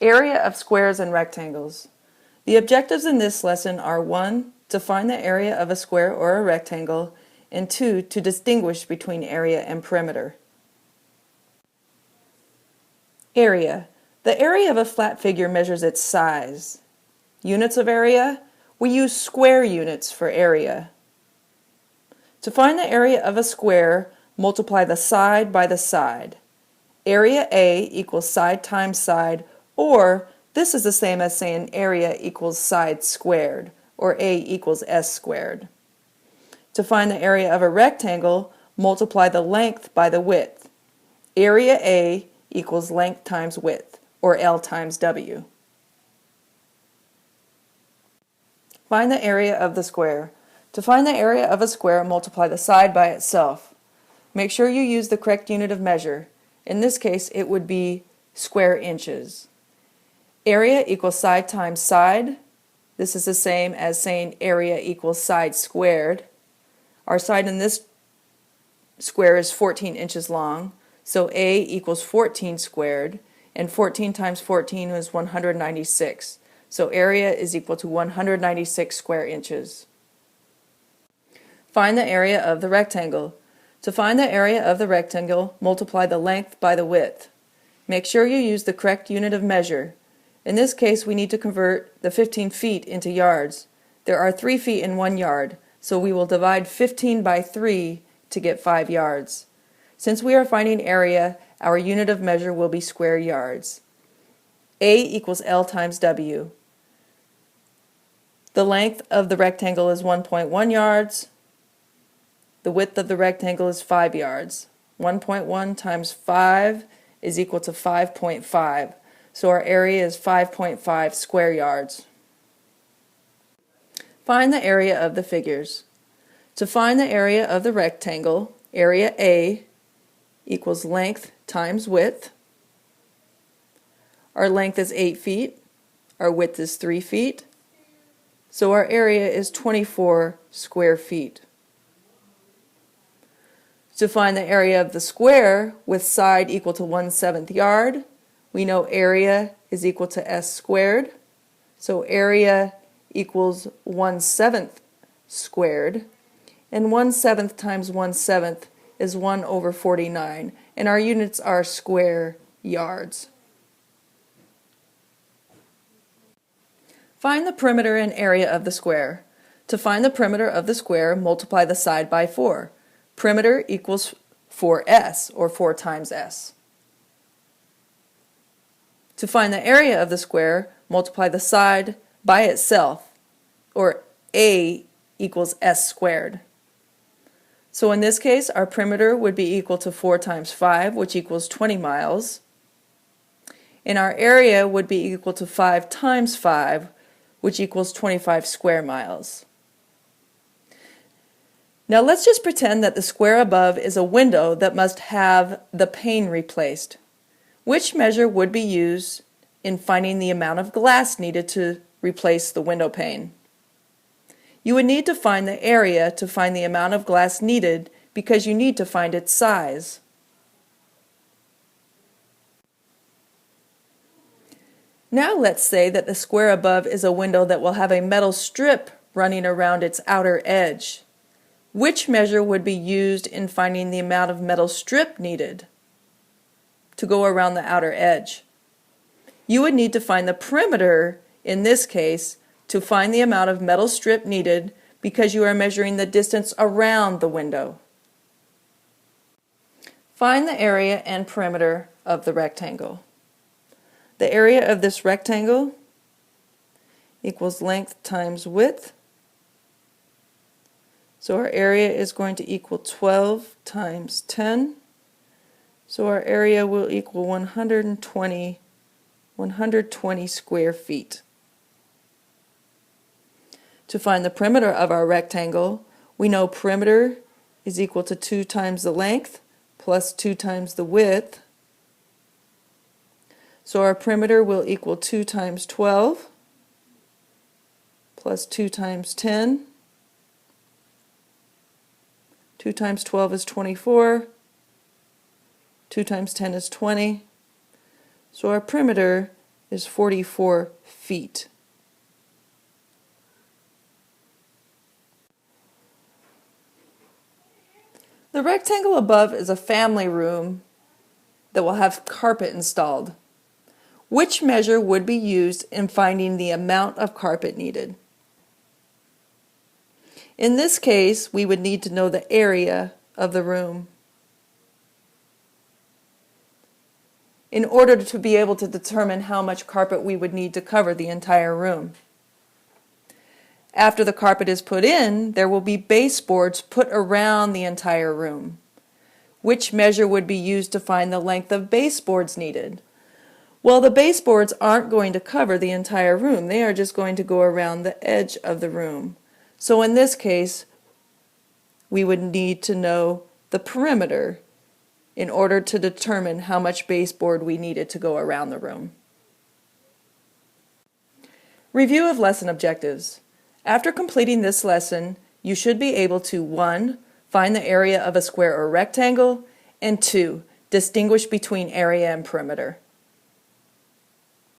Area of squares and rectangles. The objectives in this lesson are 1. To find the area of a square or a rectangle, and 2. To distinguish between area and perimeter. Area. The area of a flat figure measures its size. Units of area. We use square units for area. To find the area of a square, multiply the side by the side. Area A equals side times side, or this is the same as saying area equals side squared, or A equals S squared. To find the area of a rectangle, multiply the length by the width. Area A equals length times width, or L times W. Find the area of the square. To find the area of a square, multiply the side by itself. Make sure you use the correct unit of measure. In this case, it would be square inches. Area equals side times side. This is the same as saying area equals side squared. Our side in this square is 14 inches long, so A equals 14 squared, and 14 times 14 is 196. So area is equal to 196 square inches. Find the area of the rectangle. To find the area of the rectangle, multiply the length by the width. Make sure you use the correct unit of measure. In this case, we need to convert the 15 feet into yards. There are 3 feet in 1 yard, so we will divide 15 by 3 to get 5 yards. Since we are finding area, our unit of measure will be square yards. A equals L times W. The length of the rectangle is 1.1 yards. The width of the rectangle is 5 yards. 1.1 times 5 is equal to 5.5. So our area is 5.5 square yards. Find the area of the figures. To find the area of the rectangle, area A equals length times width. Our length is 8 feet. Our width is 3 feet. So our area is 24 square feet. To find the area of the square with side equal to 1/7 yard, we know area is equal to S squared. So area equals 1/7 squared. And 1/7 times 1/7 is 1/49. And our units are square yards. Find the perimeter and area of the square. To find the perimeter of the square, multiply the side by 4. Perimeter equals 4S, or 4 times S. To find the area of the square, multiply the side by itself, or A equals S squared. So in this case, our perimeter would be equal to 4 times 5, which equals 20 miles. And our area would be equal to 5 times 5, which equals 25 square miles. Now let's just pretend that the square above is a window that must have the pane replaced. Which measure would be used in finding the amount of glass needed to replace the window pane? You would need to find the area to find the amount of glass needed because you need to find its size. Now let's say that the square above is a window that will have a metal strip running around its outer edge. Which measure would be used in finding the amount of metal strip needed to go around the outer edge? You would need to find the perimeter, in this case, to find the amount of metal strip needed because you are measuring the distance around the window. Find the area and perimeter of the rectangle. The area of this rectangle equals length times width. So our area is going to equal 12 times 10. So our area will equal 120 square feet. To find the perimeter of our rectangle, we know perimeter is equal to 2 times the length plus 2 times the width. So our perimeter will equal 2 times 12 plus 2 times 10. 2 times 12 is 24. 2 times 10 is 20. So our perimeter is 44 feet. The rectangle above is a family room that will have carpet installed. Which measure would be used in finding the amount of carpet needed? In this case, we would need to know the area of the room in order to be able to determine how much carpet we would need to cover the entire room. After the carpet is put in, there will be baseboards put around the entire room. Which measure would be used to find the length of baseboards needed? Well, the baseboards aren't going to cover the entire room. They are just going to go around the edge of the room. So in this case, we would need to know the perimeter in order to determine how much baseboard we needed to go around the room. Review of lesson objectives. After completing this lesson, you should be able to 1. Find the area of a square or rectangle, and 2. Distinguish between area and perimeter.